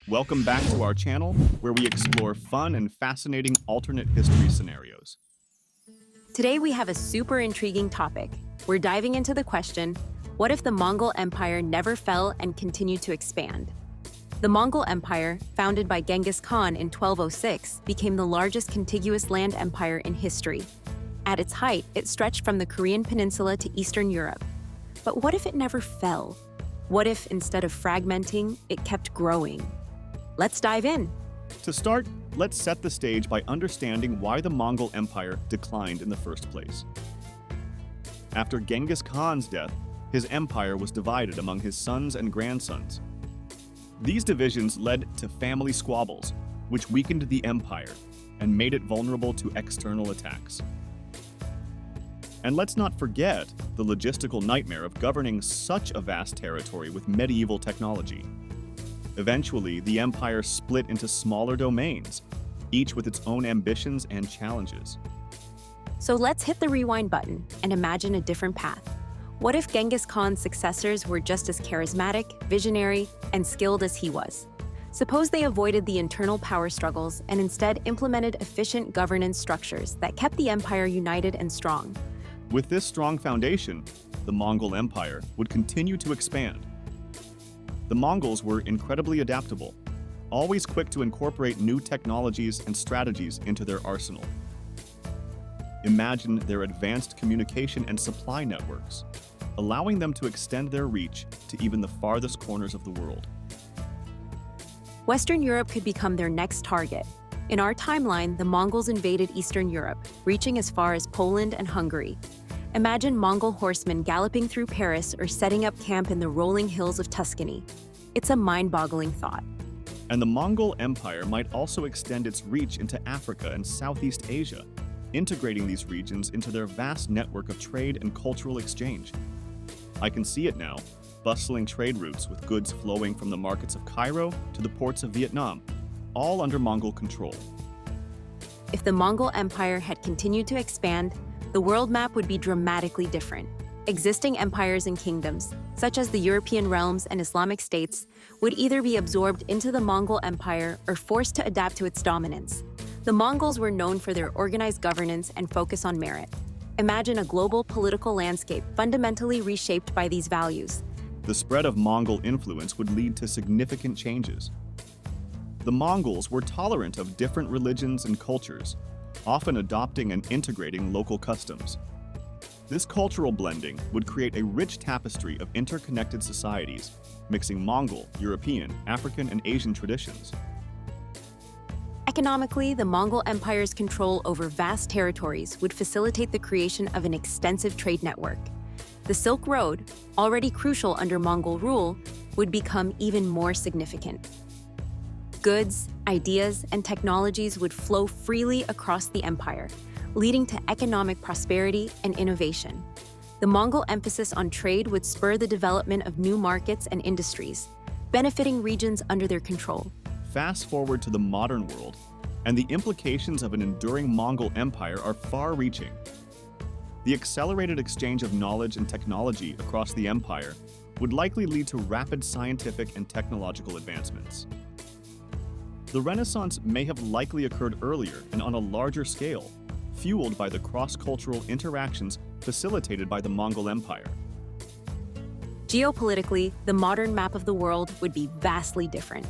Welcome back to our channel, where we explore fun and fascinating alternate history scenarios. Today we have a super intriguing topic. We're diving into the question, what if the Mongol Empire never fell and continued to expand? The Mongol Empire, founded by Genghis Khan in 1206, became the largest contiguous land empire in history. At its height, it stretched from the Korean peninsula to Eastern Europe. But what if it never fell? What if, instead of fragmenting, it kept growing? Let's dive in. To start, let's set the stage by understanding why the Mongol Empire declined in the first place. After Genghis Khan's death, his empire was divided among his sons and grandsons. These divisions led to family squabbles, which weakened the empire and made it vulnerable to external attacks. And let's not forget the logistical nightmare of governing such a vast territory with medieval technology. Eventually, the empire split into smaller domains, each with its own ambitions and challenges. So let's hit the rewind button and imagine a different path. What if Genghis Khan's successors were just as charismatic, visionary, and skilled as he was? Suppose they avoided the internal power struggles and instead implemented efficient governance structures that kept the empire united and strong. With this strong foundation, the Mongol Empire would continue to expand. The Mongols were incredibly adaptable, always quick to incorporate new technologies and strategies into their arsenal. Imagine their advanced communication and supply networks, allowing them to extend their reach to even the farthest corners of the world. Western Europe could become their next target. In our timeline, the Mongols invaded Eastern Europe, reaching as far as Poland and Hungary. Imagine Mongol horsemen galloping through Paris or setting up camp in the rolling hills of Tuscany. It's a mind-boggling thought. And the Mongol Empire might also extend its reach into Africa and Southeast Asia, integrating these regions into their vast network of trade and cultural exchange. I can see it now, bustling trade routes with goods flowing from the markets of Cairo to the ports of Vietnam, all under Mongol control. If the Mongol Empire had continued to expand, the world map would be dramatically different. Existing empires and kingdoms, such as the European realms and Islamic states, would either be absorbed into the Mongol Empire or forced to adapt to its dominance. The Mongols were known for their organized governance and focus on merit. Imagine a global political landscape fundamentally reshaped by these values. The spread of Mongol influence would lead to significant changes. The Mongols were tolerant of different religions and cultures, often adopting and integrating local customs. This cultural blending would create a rich tapestry of interconnected societies, mixing Mongol, European, African, and Asian traditions. Economically, the Mongol Empire's control over vast territories would facilitate the creation of an extensive trade network. The Silk Road, already crucial under Mongol rule, would become even more significant. Goods, ideas, and technologies would flow freely across the empire, leading to economic prosperity and innovation. The Mongol emphasis on trade would spur the development of new markets and industries, benefiting regions under their control. Fast forward to the modern world, and the implications of an enduring Mongol Empire are far-reaching. The accelerated exchange of knowledge and technology across the empire would likely lead to rapid scientific and technological advancements. The Renaissance may have likely occurred earlier and on a larger scale, fueled by the cross-cultural interactions facilitated by the Mongol Empire. Geopolitically, the modern map of the world would be vastly different.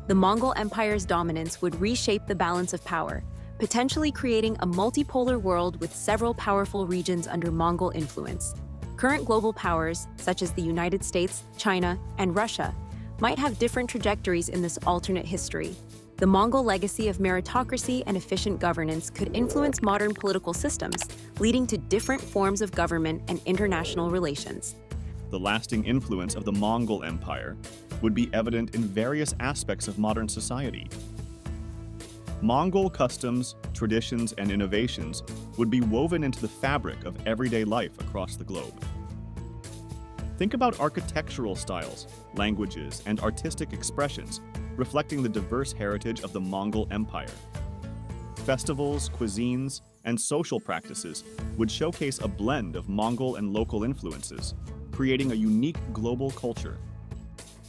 The Mongol Empire's dominance would reshape the balance of power, potentially creating a multipolar world with several powerful regions under Mongol influence. Current global powers, such as the United States, China, and Russia, might have different trajectories in this alternate history. The Mongol legacy of meritocracy and efficient governance could influence modern political systems, leading to different forms of government and international relations. The lasting influence of the Mongol Empire would be evident in various aspects of modern society. Mongol customs, traditions, and innovations would be woven into the fabric of everyday life across the globe. Think about architectural styles, languages, and artistic expressions reflecting the diverse heritage of the Mongol Empire. Festivals, cuisines, and social practices would showcase a blend of Mongol and local influences, creating a unique global culture.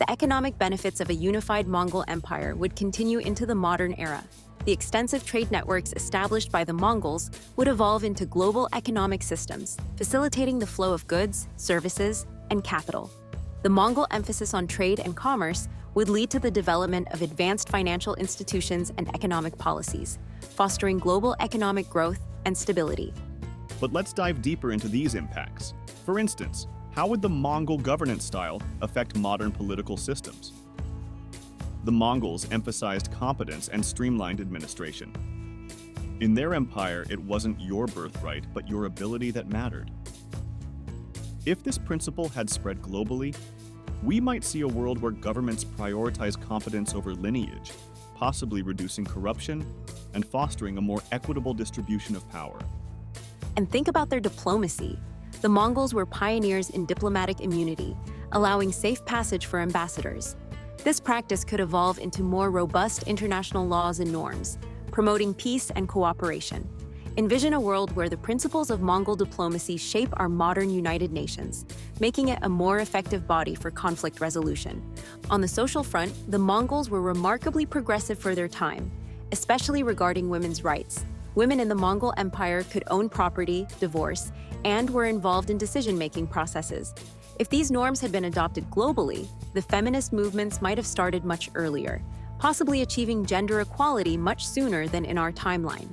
The economic benefits of a unified Mongol Empire would continue into the modern era. The extensive trade networks established by the Mongols would evolve into global economic systems, facilitating the flow of goods, services, and capital. The Mongol emphasis on trade and commerce would lead to the development of advanced financial institutions and economic policies, fostering global economic growth and stability. But let's dive deeper into these impacts. For instance, how would the Mongol governance style affect modern political systems? The Mongols emphasized competence and streamlined administration. In their empire, it wasn't your birthright, but your ability that mattered. If this principle had spread globally, we might see a world where governments prioritize competence over lineage, possibly reducing corruption and fostering a more equitable distribution of power. And think about their diplomacy. The Mongols were pioneers in diplomatic immunity, allowing safe passage for ambassadors. This practice could evolve into more robust international laws and norms, promoting peace and cooperation. Envision a world where the principles of Mongol diplomacy shape our modern United Nations, making it a more effective body for conflict resolution. On the social front, the Mongols were remarkably progressive for their time, especially regarding women's rights. Women in the Mongol Empire could own property, divorce, and were involved in decision-making processes. If these norms had been adopted globally, the feminist movements might have started much earlier, possibly achieving gender equality much sooner than in our timeline.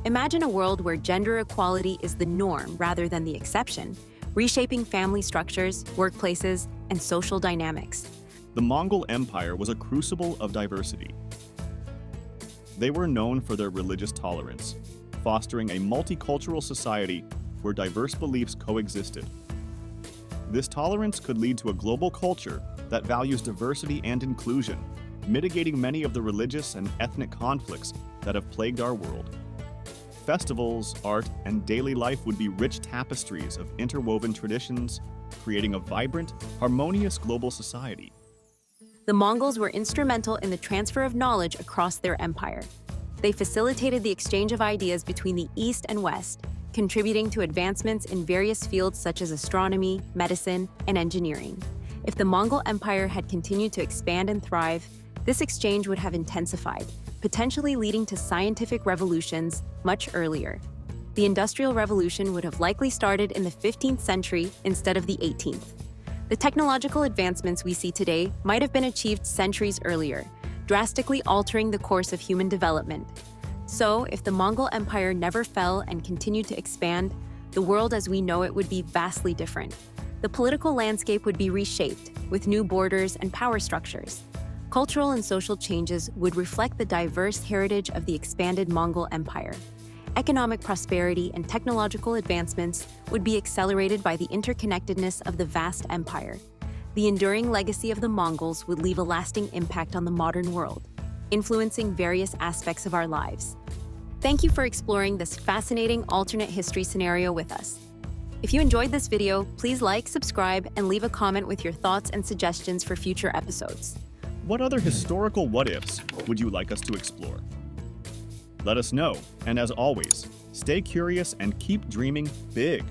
Imagine a world where gender equality is the norm rather than the exception, reshaping family structures, workplaces, and social dynamics. The Mongol Empire was a crucible of diversity. They were known for their religious tolerance, fostering a multicultural society where diverse beliefs coexisted. This tolerance could lead to a global culture that values diversity and inclusion, mitigating many of the religious and ethnic conflicts that have plagued our world. Festivals, art, and daily life would be rich tapestries of interwoven traditions, creating a vibrant, harmonious global society. The Mongols were instrumental in the transfer of knowledge across their empire. They facilitated the exchange of ideas between the East and West, contributing to advancements in various fields such as astronomy, medicine, and engineering. If the Mongol Empire had continued to expand and thrive, this exchange would have intensified, potentially leading to scientific revolutions much earlier. The Industrial Revolution would have likely started in the 15th century instead of the 18th. The technological advancements we see today might have been achieved centuries earlier, drastically altering the course of human development. So, if the Mongol Empire never fell and continued to expand, the world as we know it would be vastly different. The political landscape would be reshaped, with new borders and power structures. Cultural and social changes would reflect the diverse heritage of the expanded Mongol Empire. Economic prosperity and technological advancements would be accelerated by the interconnectedness of the vast empire. The enduring legacy of the Mongols would leave a lasting impact on the modern world, influencing various aspects of our lives. Thank you for exploring this fascinating alternate history scenario with us. If you enjoyed this video, please like, subscribe, and leave a comment with your thoughts and suggestions for future episodes. What other historical what-ifs would you like us to explore? Let us know, and as always, stay curious and keep dreaming big.